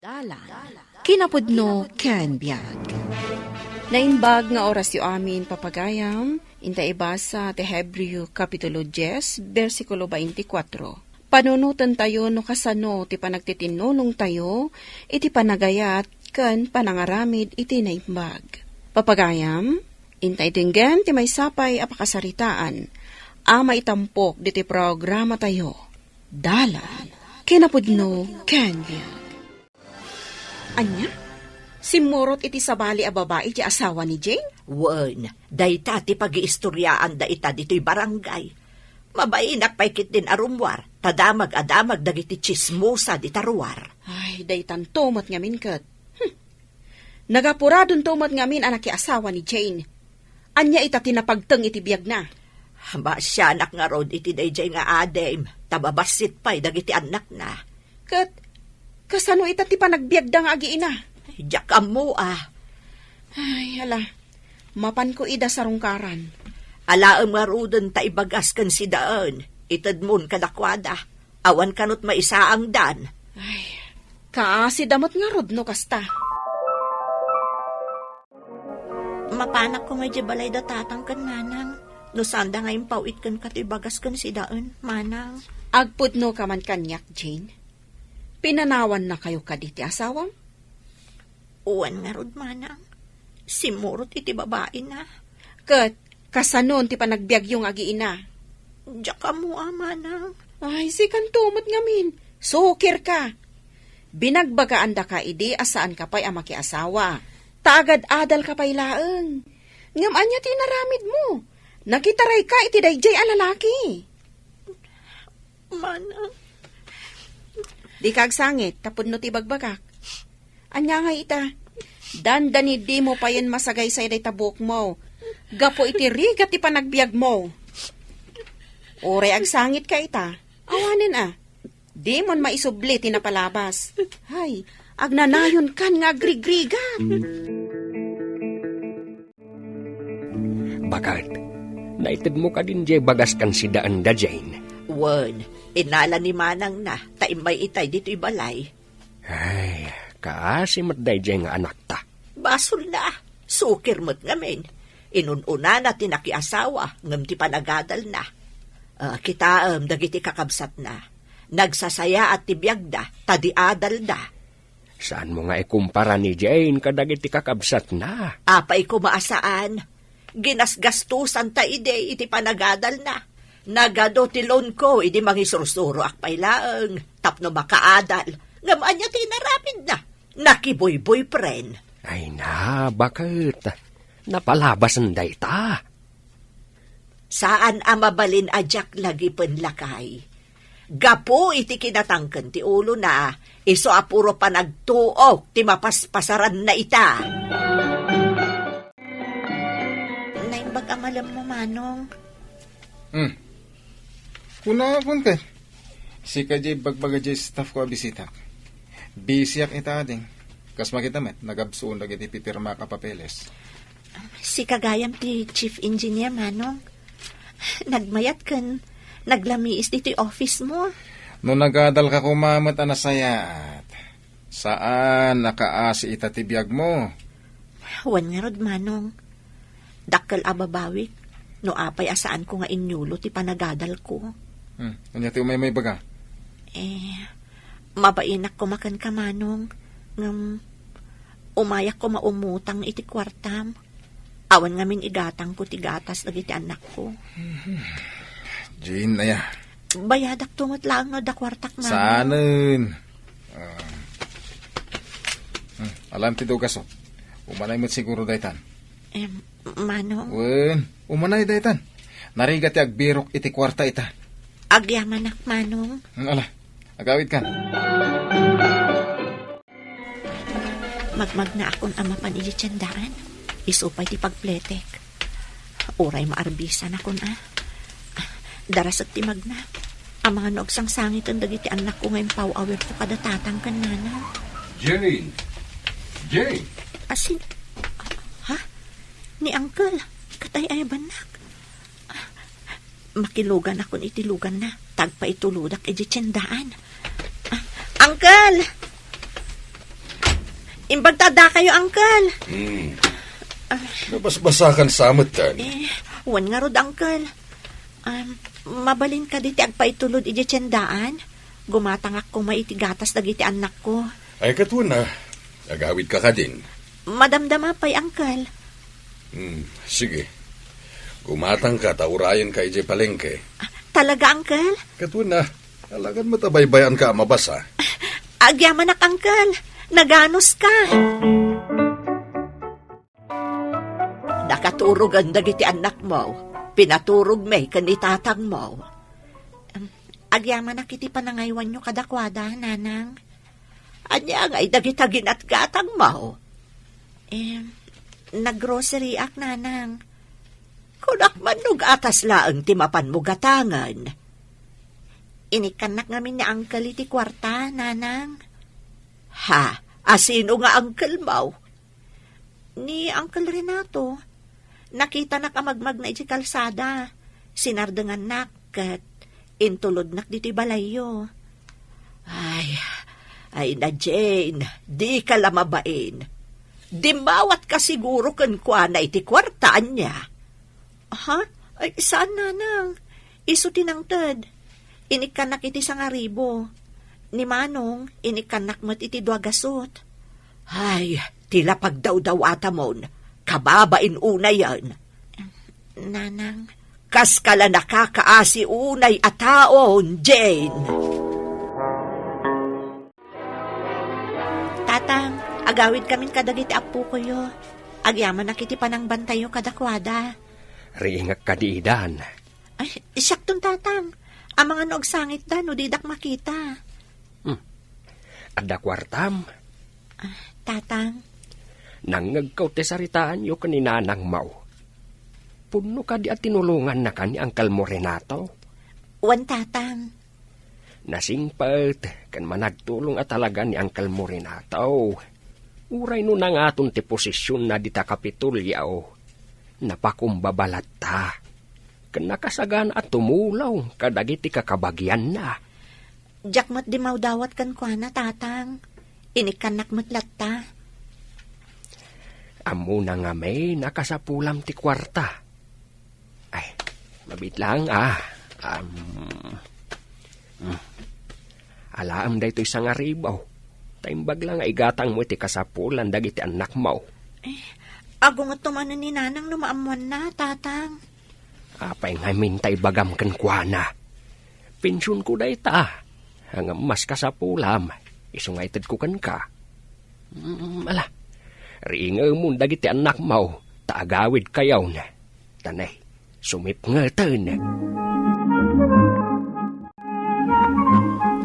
Dalan, kinapudno ken biag. Nainbag nga oras yu amin papagayam, inta ibasa ti Hebreo Kapitulo 10, versikulo 24. Panunutan tayo no kasano ti panagtitinulong tayo, iti panagayat ken panangaramid iti naimbag. Papagayam, inta itinggan ti may sapay apakasaritaan, ama itampok diti programa tayo. Dalan, kinapudno ken biag. Anya? Simurot iti sabali a babae ti asawa ni Jane? Wen, dayta ti pag-iistoryaan da ita dito'y barangay. Mabainak paikit din arumwar, tadamag-adamag dagiti chismosa di taruar. Ay, daytan tumat ngamin kat. Nagapuradon tumat ngamin anak ki asawa ni Jane. Anya ita tinapagteng iti biag na. Hamba siya anak nga rod iti dayjay nga adem, tababasit pa'y dagiti anak na. Kat, kasano ita ti panagbiagda nga agiina? Diyak mo Ay, hala. Mapan ko ida sa rungkaran. Alaam nga rodon ta ibagas kan si daan. Itad mon kadakwada. Awan kanot maisaang dan. Ay, kaasi damot nga rod no kasta. Mapanak ko nga di balay da tatang kan manang. No sanda nga impawit kan katibagas kan si daan, manang. Agpud no ka man kanyak, Jane. Pinanawan na kayo kaditi asawang? Uwan nga rod, manang. Simurot iti babae na. Kat, kasanon ti panagbiag yung agiina. Diyak mo, manang. Ay, si kantumot ngamin. Sukir ka. Binagbagaan da ka idi asaan ka pa'y ama ki asawa. Taagad adal ka pa'y laeng. Ngam anya tinaramid mo. Nakitaray ka iti dayjay a lalaki. Manang. Di kagsangit, tapod no ti bagbagak. Anya nga ita, dandani di mo pa yan masagay sa iday tabuk mo. Gapo iti rigat ti panagbiag mo. Ore agsangit ka ita, awanin di mon maisubli ti napalabas. Hay, agnanayon kan nga agrigrigat. Bakit? Naitid mo ka din jay bagas kan si daan da Jane. Wen, inala ni manang na, taimay itay dito'y balay. Ay, kaasimat day jay nga anak ta. Basol na, sukir mo't ngamin. Inununa na tinakiasawa, ngam ti panagadal na. Kita dagiti kakabsat na. Nagsasaya at tibiyag da, tadiadal da. Saan mo nga ikumpara ni Jane kadagiti kakabsat na? Apay kumaasaan. Ginasgastusan ta ide iti panagadal na. Nagado ti loan ko, idi mangisurusuro akpay laeng, tapno makaadal, ngamaan niya tinarapid na, nakiboy-boyfriend. Ay na, bakit? Napalabasan day ta. Saan amabalin ajak lagi penlakay? Gapo iti kinatangken ti ulo na, iso apuro pa nagtuok, ti mapaspasaran na ita. Naimbag amalam mo, Manong. Kuna pun ka. Si kajay bagbagajay staff ko abisitak. Bisiyak ita ading. Kas makita met, nagabsuon lagi ti pipirma ka papeles. Si kagayam ti chief engineer, Manong. Nagmayat kan, naglamiis dito yung office mo. No nagadal ka kumamat anasayat. Saan nakaasi ita ti biyag mo? Wan nga rod, Manong. Dakkel ababawik. No apay asaan ko nga inyulo ti panagadal ko. Kanya ti umay baga? Mabainak ko makan ka, Manong. Umayak ko maumutang iti kwartam. Awan ngamin igatang ko ti gatas lagi ti anak ko. Jane na ya. Bayadak tungot lang no da kwartak, Manong. Saanin? Alam ti dugas o. Umanay mo't siguro daytan. Manong. Wen, umanay daytan. Narigat ti agbirok iti kwarta ita. Agyamanak, Manong. Ala, agawid kan. Magmag na akong amapan iti tiyandaan. Isupay ti pagpletek. Uray maarbisan akong Darasat ti magna. Ang mga noogsang sangit ang dagiti anak ko ngayon pau-awir ko kada tatang kan, Manong. Jane! Jane! Asin? Ha? Ni Uncle. Katay ay banak. Makilugan ako itilugan na. Tagpa ituludak iti tiyandaan. Uncle! Imbagtada kayo, Uncle. Nabasbasakan samot kan. Wan nga rod, Uncle. Mabalin ka diti agpaitulod iti tiyandaan. Gumatangak ko maitigatas dagiti anak ko. Ay katuna, nagawid ka din. Madamdama pa'y, Uncle. Sige. Gumatang ka, taurayan ka iti palengke. Talaga, Uncle? Katuna, alagan matabaybayan ka mabasa. Agyaman na, Uncle. Naganos ka. Nakaturog ang dagiti anak mo. Pinaturog may kanitatang mo. Agyaman na kiti panangaywan nyo kadakwada, nanang. Anya nga idagitagin at gatang mo. Naggrocery ak, nanang. Kunak man atas laang timapan mo gatangan. Inikanak namin ni Uncle iti kwarta, nanang. Ha? Asino nga Uncle mo? Ni Uncle Renato. Nakita na kamagmag na iti kalsada. Sinardangan nak kat intulod nak diti balayo. Ay na Jane, di ka lamabain. Dimawat ka siguro kan kwa na iti kwartaan niya. Ha? Ay, saan, nanang? Iso tinangtad. Inikanak iti sangaribo. Ni Manong, inikanak mo't iti duagasot. Ay, tila pagdaw-daw atamon. Kababain unay yan. Nanang, kas kala nakakaasi unay at taon, Jane. Tatang, agawid kamin kadagiti apu ko yo. Agyaman na kiti panang bantayo kadakwada. Ringak ka di idan. Ay, isyakton tatang. Ang mga noog sangit da, no didak makita. Adda kwartam. Tatang. Nangagkaw te saritaan yo kaninanang mau. Puno ka di at tinulungan na ka ni Uncle mo Renato. Wan, tatang. Nasingpet, kan managtulong at talaga ni Uncle mo Renato. Uray no nang aton ti posisyon na di ta kapitulyaw. Napakumbabalat ta. Kan nakasagan at tumulaw, kadagiti kakabagyan na. Jakmat di maudawat kan kwa na, tatang. Inikanak matlat ta. Amo na nga may nakasapulam ti kwarta. Ay, mabit lang Alaam da ito'y sangaribaw. Taimbag lang ay gatang mo iti kasapulan dagiti anak mo. Agong at tumanan ni nanang lumaamuan na, tatang. Apay nga mintay bagam kan kwa na. Pensyon ko da ita. Hanggang mas kasapulam. Isungaytad ko kan ka. Ala. Ringa mo dagiti anak mo, taagawid kayaw na. Tanay, sumip nga na.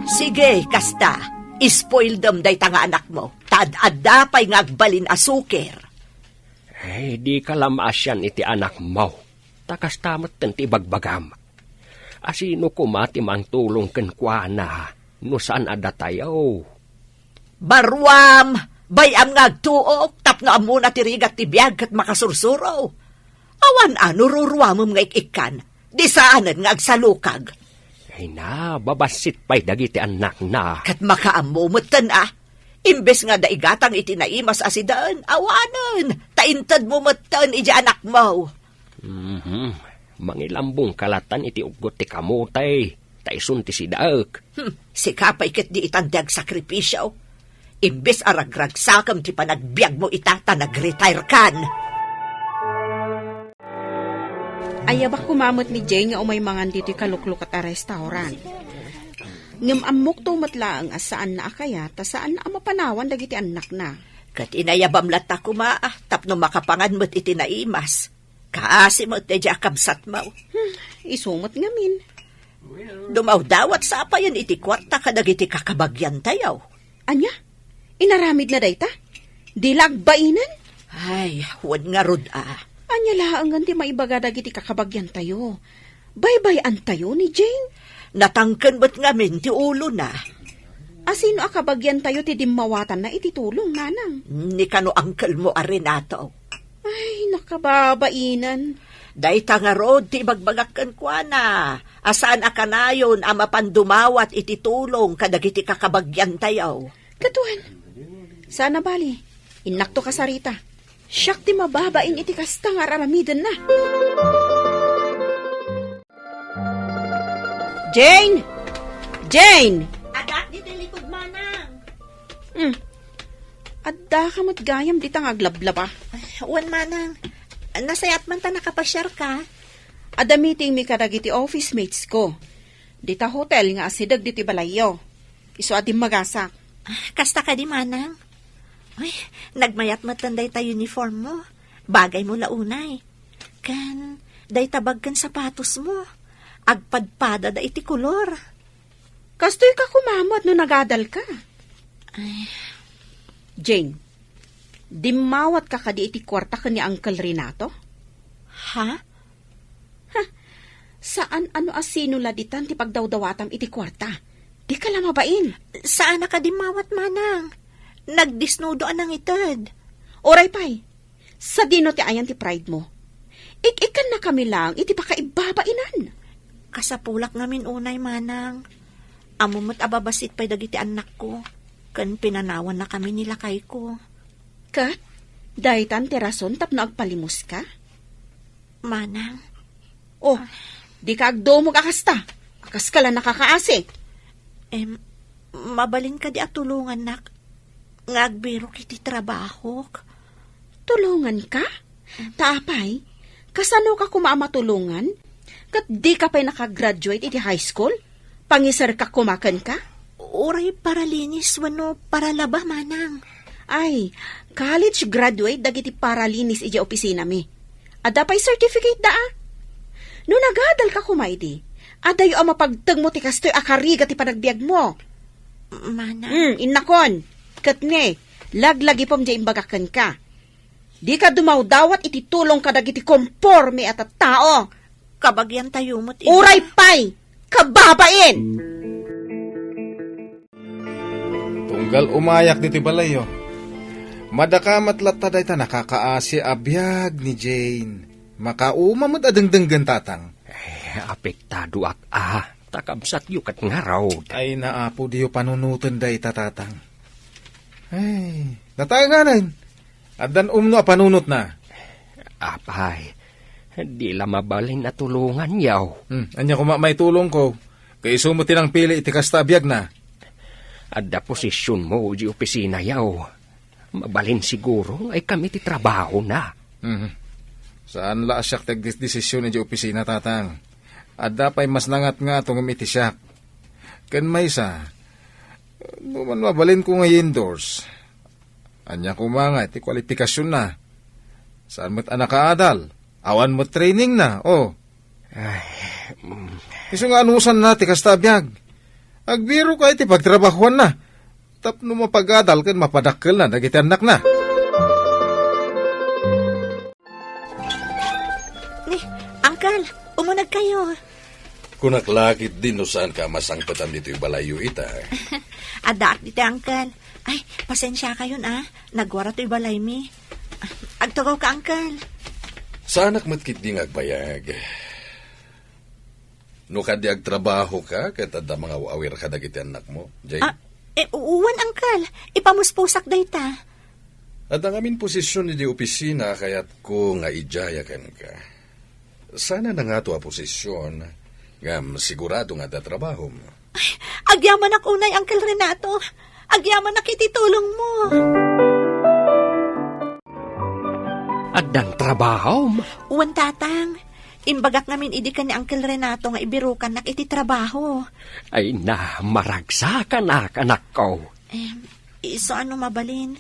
Sige, kasta. Ispoil dem day tanga anak mo. Tad-adda pa'y ngagbalin asuker. Ay, di ka lamasyan iti anak mo. Takas tamat ten ti bagbagam. Asino kumati mang tulong ken kwa na. No saan ada tayo? Barwam! Bayam ngagtuok, tapno amuna tirigat ti biyag kat makasursuro. Awan ruruamom nga ikikan, di saanan ngagsalukag. Ay na, babasit pa'y dagiti anak na. Kat makaamumutan imbes nga daigatang itinaimas asidaan, awanan, taintad mo matan iti anak mo. Mangilambong kalatan iti ugot ti kamutay, taisun ti sidaak. Sikapay kat di itandag sakripisyo. Imbes aragragsakam ti panagbiag mo itata nag-retire kan. Ayabak kumamot ni Jane nga umay mangan dito kalukluk at restaurant. Ngam amok to matlaang asaan na akaya, ta saan na amapanawan dagiti anak na. Kat inayabam lata kuma, tapno makapangan mo't itinaimas. Kaasi mo't edya kabsat mo. Isumot ngamin. Dumaw dawat sa apayan iti kwarta kadagiti kakabagyan tayaw. Anya? Inaramid na dayta? Dilagbainan? Ay, huwag nga rod Anya laang ganti maibaga dagiti kakabagyan tayo. Baybayan tayo ni Jane? Natangkan ba't ngamin ti ulo na? Asino akabagyan tayo ti dimawatan na ititulong, nanang? Ni kano angkel mo Renato. Ay, nakababainan. Dayta nga rod ti bagbagakan kwa na. Asaan akanayon ama pandumawat iti tulong kadagiti kakabagyan tayo. Katuan, sana bali, Inakto ka sarita. Siyak ti mababain iti kasta nga raramidan na. Jane! Jane! Adak dito likod manang. Adda ka mo't gayam di tang aglablaba. Wan manang. Nasayat man ta nakapasyar ka. Ada meeting mi kadagiti office mates ko. Dita hotel nga asidag diti balayo. Iso adim magasak. Kasta ka di manang. Ay, nagmayat matanday ta uniform mo. Bagay mo launay. Kan, day tabag kan sapatos mo. Agpadpada da iti kulor. Kastoy ka kumamot no nagadal ka. Ay, Jane, dimawat ka kadi iti kwarta ka ni Uncle Renato? ha? Saan ano asino laditan ti pagdawdawatam iti kwarta? Di ka lamabain. Saan na ka di mawat manang? Nagdisnudo anang itad. Oray pay, sa dino ti ayan ti pride mo. Ik-ikan na kami lang, iti pakaibabainan. Kasapulak ngamin unay manang. Amumot ababasit pa'y dagiti anak ko. Kan pinanawan na kami nilakay ko. Kat, dahitan ti rason tapno agpalimos ka? Manang, Oh, di ka agdomog akasta. Akas ka lang nakakaasik. mabalin ka di at tulungan nak. Ngagbiro kiti trabaho. Tulungan ka? Taapay, kasano ka kumamatulungan? Kat di ka pa'y nakagraduate iti high school? Pangisar ka kumakan ka? Uray para linis wano para laba manang. Ay, college graduate dagiti paralinis iti opisina mi. Ada pa'y certificate da ah. No nagadal ka kumaydi, adayo ang mapagtag mo ti kastoy akariga ti panagbiag mo. Manang, Innakon, kat nge, laglagi pom di imbagakan ka. Di ka dumawdawat iti tulong ka dagiti komporme at at tao. kabagyan tayo mo't Uray pay, kababain! Tunggal umayak dito balayo. Madakamat latta day ta nakakaasi abiyag ni Jane. Makaumamot adengdenggan tatang. Apektado takabsat yu kat ngaraw. Ay naapo diyo panunutan day tatang. Ay, natanganan. Adan umno panunot na. Apay, di la mabalin na tulungan yaw. Anya kuma may tulong ko. Kay sumuti ng pili iti kasta abiyag na. Adda posisyon mo di opisina yaw. Mabalin siguro ay kami ti trabaho na. Saan la asyak tagdesisyon di opisina tatang. Adda pa'y mas nangat nga itong iti siyak. Kan may sa, numan mabalin ko nga indoors. Anya ko mga iti kwalifikasyon na. Saan mo't anak kaadal? Awan mo't training na, oh. Iso nga anusan na ti kastabiyag. Agbiro ka iti pagtrabahuan na. Tapno mapag-adal kan mapadakkel na, dagiti anak na. Uncle, umunag kayo. Kunaklakit din no saan ka masangpatan dito yung balayo ita. Adak dito, Uncle. Ay, pasensya kayo na. Nagwara to'y balay mi. Agtugaw ka, Uncle. Saanak matkit di ngagbayag. No kadi agtrabaho ka, katad mga awir ka dagiti anak mo, Jay. Uwan, Uncle. Ipamuspusak dayta. At ang amin posisyon ni di opisina, kaya't ko nga ijayakan ka. Sana na nga to a posisyon, ngam sigurado nga da trabaho mo. Ay, agyaman ak unay, Uncle Renato. Agyaman ak ititulong mo. Addan trabaho mo. Uwan, tatang. Imbagak namin idi ka ni Uncle Renato nga ibirukan nak iti trabaho. Ay na, maragsakan anak ko. Iso ano mabalin?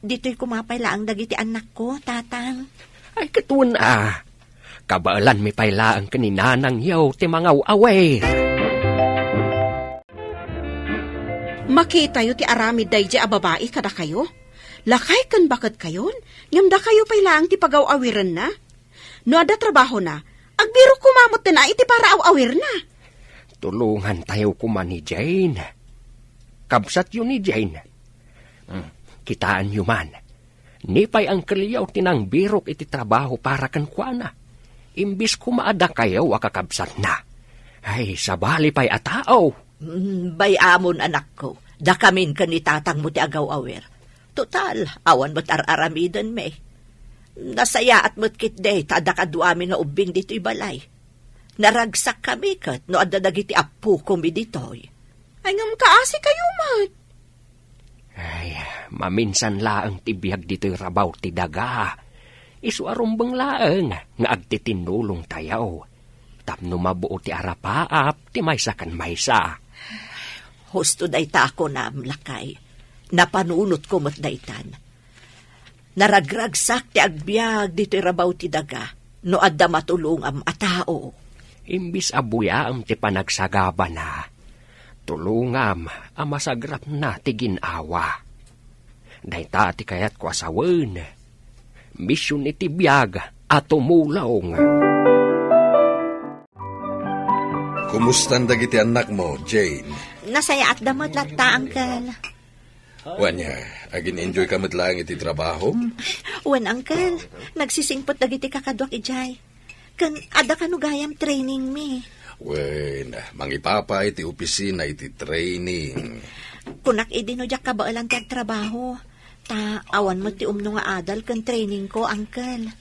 Dito'y kumapay laang dagiti anak ko, tatang. Ay katun kabaalan mi paylaang kaninanang yaw ti mga away. Makita yu ti aramid daydi a babae kada kayo? Lakay kan bakit kayon? Nyamda kayo pailaang ti pagaw-awiran na? No ada trabaho na, agbiro kumamot na iti para awawir na. Tulungan tayo kuman ni Jane. Kabsat yun ni Jane. Kitaan yu man. Nipay ang kaliyaw tinang birok iti trabaho para kan kuana. Imbis kumaada kayo wakakabsat na. Ay, sabali pa'y atao. Bayamon, anak ko. Da kamin ka ni tatang mo ti agaw-awer. Total, awan mo't ar-aramidon me. Nasaya at mo't kit day, tada kaduamin nga ubing dito'y balay. Naragsak kami kat, no adda dagiti apu kumi dito'y. Ay ngam kaasi kayo, mat. Ay, maminsan laang tibiyag dito'y rabaw ti daga. Isu arumbang laang nga agtitinulong tayaw. Tapno mabuo ti arapaap, ti maysa kan maysa. Husto day ta ako na amlakay. Napanunot ko mo't daytan. Naragragsak ti agbyag dito'y rabaw ti daga, no adda matulong am atao. Imbis abuya am ti panagsagaba na. Tulungam ang masagrap na ti ginawa. Dayta ti kayat ko asawen. Misyon iti biyag at tumulong. Kumustan dagiti anak mo, Jane? Nasaya at damot latta, Uncle. Wanya, agin enjoy ka matlang iti trabaho? Wan, Uncle. Nagsisingpot dagiti kakadwak ijay. Kan ada kanugayam training mi. Wen, mangipapa iti opisina iti training. Kunak idinodyak ka ba alang ti trabaho. Ta, awan mo ti umno nga adal kan training ko, Uncle.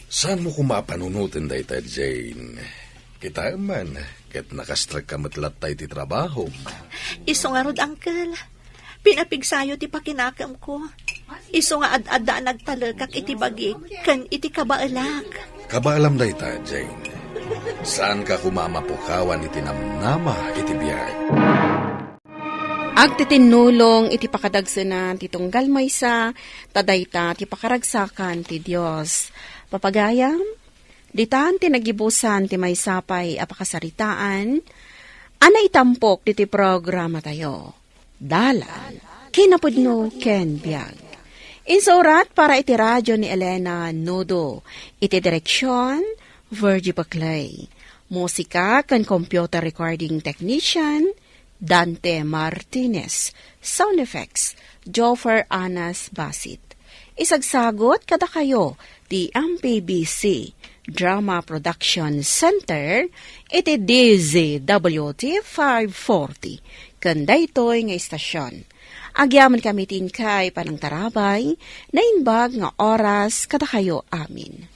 Saan mo kumapanunutin da ita, Jane? Kita man, ket nakastrag ka matlatay ti trabaho. Iso nga rod, Uncle. Pinapigsayo ti pakinakam ko. Iso nga ad-adda nagtalakak iti bagik, kan iti kabaalak. Kabaalam da ita, Jane. Saan ka kumamapukawan iti namnama iti biyag? Agtitinulong iti pakadagsanan ti tunggal maysa, tadayta ti pakaragsakan ti Dios. Papagayam, ditan ti nagibusan ti maysapay apakasaritaan, ana itampok ti programa tayo. Dalal, kinapudno ken biag. Insurat para iti radyo ni Elena Nudo, iti direksyon, Virgie Baclay. Musika kan computer recording technician, Dante Martinez. Sound effects, Joffer Anas Basit. Isagsagot kada kayo di MPBC Drama Production Center, iti DZWT 540. Kanda ito'y nga istasyon. Agyaman kami tin kay panang tarabay, na inbag nga oras kada kayo amin.